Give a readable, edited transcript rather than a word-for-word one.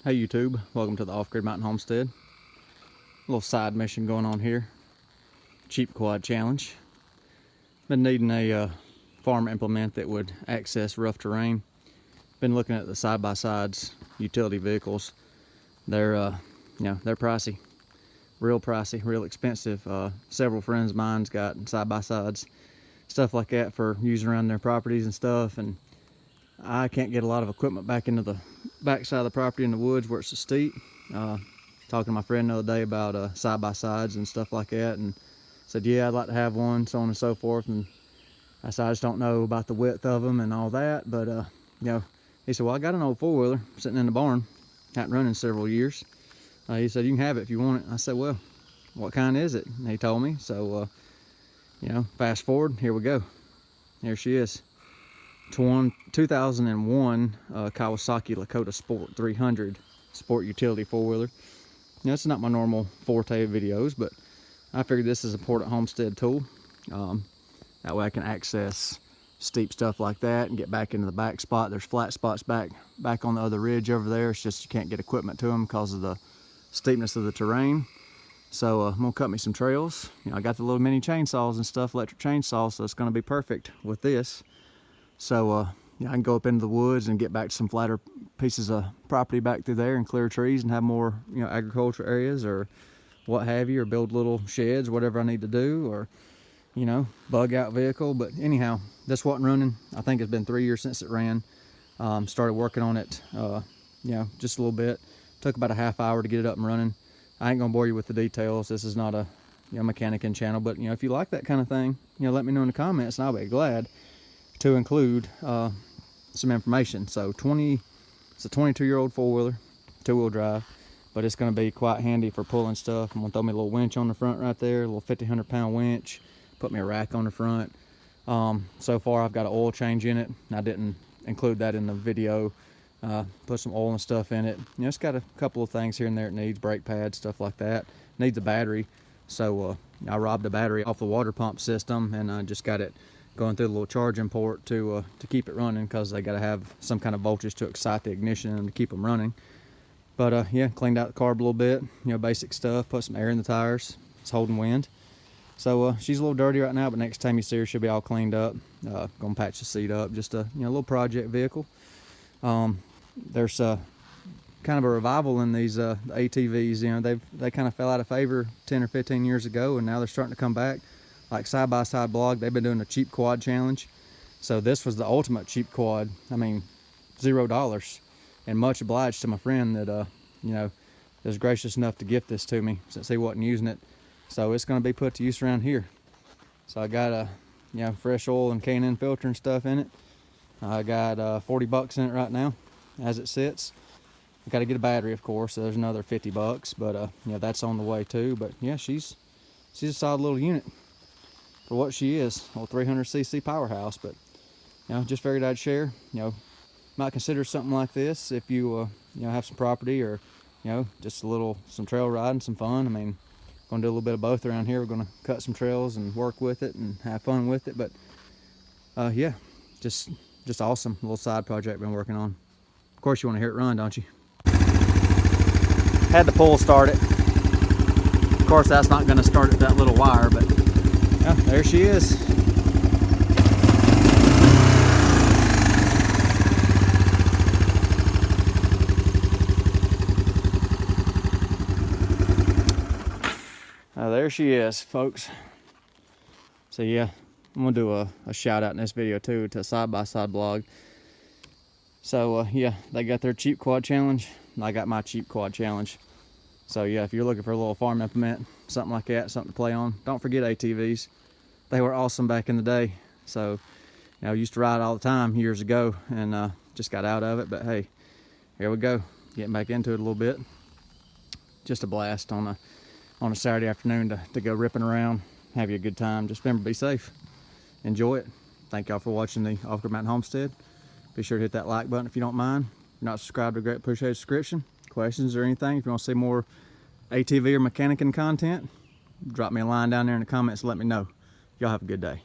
Hey YouTube, welcome to the Off-Grid Mountain Homestead. A little side mission going on here. Cheap quad challenge. Been needing a farm implement that would access rough terrain. Been looking at the side-by-sides, utility vehicles. They're they're pricey, real expensive. Several friends of mine's got side-by-sides, stuff like that for using around their properties and stuff, and I can't get a lot of equipment back into the back side of the property in the woods where it's so steep. Talking to my friend the other day about side-by-sides and stuff like that, and said, yeah, I'd like to have one, so on and so forth. And I said, I just don't know about the width of them and all that, but he said, well, I got an old four-wheeler sitting in the barn, hadn't run in several years. He said, you can have it if you want it. I said, well, what kind is it? And he told me. So fast forward, here we go. Here she is. 2001 Kawasaki Lakota Sport 300 sport utility four-wheeler. It's not my normal forte videos, but I figured this is a important homestead tool. That way I can access steep stuff like that and get back into the back spot. There's flat spots back on the other ridge over there. It's just you can't get equipment to them because of the steepness of the terrain. So I'm gonna cut me some trails. I got the little mini chainsaws and stuff, electric chainsaws, so it's gonna be perfect with this. So I can go up into the woods and get back to some flatter pieces of property back through there and clear trees and have more, agriculture areas or what have you, or build little sheds, whatever I need to do, or, bug out vehicle. But anyhow, this wasn't running. I think it's been 3 years since it ran. Started working on it, just a little bit. Took about a half hour to get it up and running. I ain't gonna bore you with the details. This is not a mechanicking channel, but if you like that kind of thing, let me know in the comments and I'll be glad to include some information. So it's a 22-year-old four-wheeler, two-wheel drive, but it's going to be quite handy for pulling stuff. I'm going to throw me a little winch on the front right there, a little 1,500-pound winch, put me a rack on the front. So far I've got an oil change in it. I didn't include that in the video. Put some oil and stuff in it. It's got a couple of things here and there it needs, brake pads, stuff like that. Needs a battery, so I robbed a battery off the water pump system, and I just got it going through the little charging port to keep it running, because they got to have some kind of voltage to excite the ignition and to keep them running. But cleaned out the carb a little bit, basic stuff. Put some air in the tires. It's holding wind. So she's a little dirty right now, but next time you see her, she'll be all cleaned up. Gonna patch the seat up. Just a little project vehicle. There's kind of a revival in these ATVs. They kind of fell out of favor 10 or 15 years ago, and now they're starting to come back. Like Side-by-Side blog, they've been doing a cheap quad challenge. So this was the ultimate cheap quad. I mean, $0. And much obliged to my friend that was gracious enough to gift this to me since he wasn't using it. So it's going to be put to use around here. So I got a fresh oil and K&N filter and stuff in it. I got 40 bucks in it right now as it sits. I got to get a battery, of course, so there's another 50 bucks, but that's on the way too. But yeah, she's a solid little unit for what she is, a little 300cc powerhouse. But just figured I'd share. Might consider something like this if you have some property, or just some trail riding, some fun. I mean, gonna do a little bit of both around here. We're gonna cut some trails and work with it and have fun with it. But yeah, just awesome little side project been working on. Of course, you want to hear it run, don't you? Had the pull start it. Of course, that's not gonna start at that little wire, but yeah, there she is. There she is, folks. So yeah, I'm gonna do a shout out in this video too to Side-by-Side blog. So yeah, they got their cheap quad challenge, and I got my cheap quad challenge. So yeah, if you're looking for a little farm implement, something like that, something to play on, don't forget ATVs. They were awesome back in the day. So I used to ride all the time years ago, and just got out of it. But hey, here we go, getting back into it a little bit. Just a blast on a Saturday afternoon to go ripping around, have you a good time. Just remember, be safe, enjoy it. Thank y'all for watching the Off-Grid Mountain Homestead. Be sure to hit that like button if you don't mind. If you're not subscribed, I'd greatly appreciate a subscription. Questions or anything, if you want to see more ATV or mechanicking content, drop me a line down there in the comments and let me know. Y'all have a good day.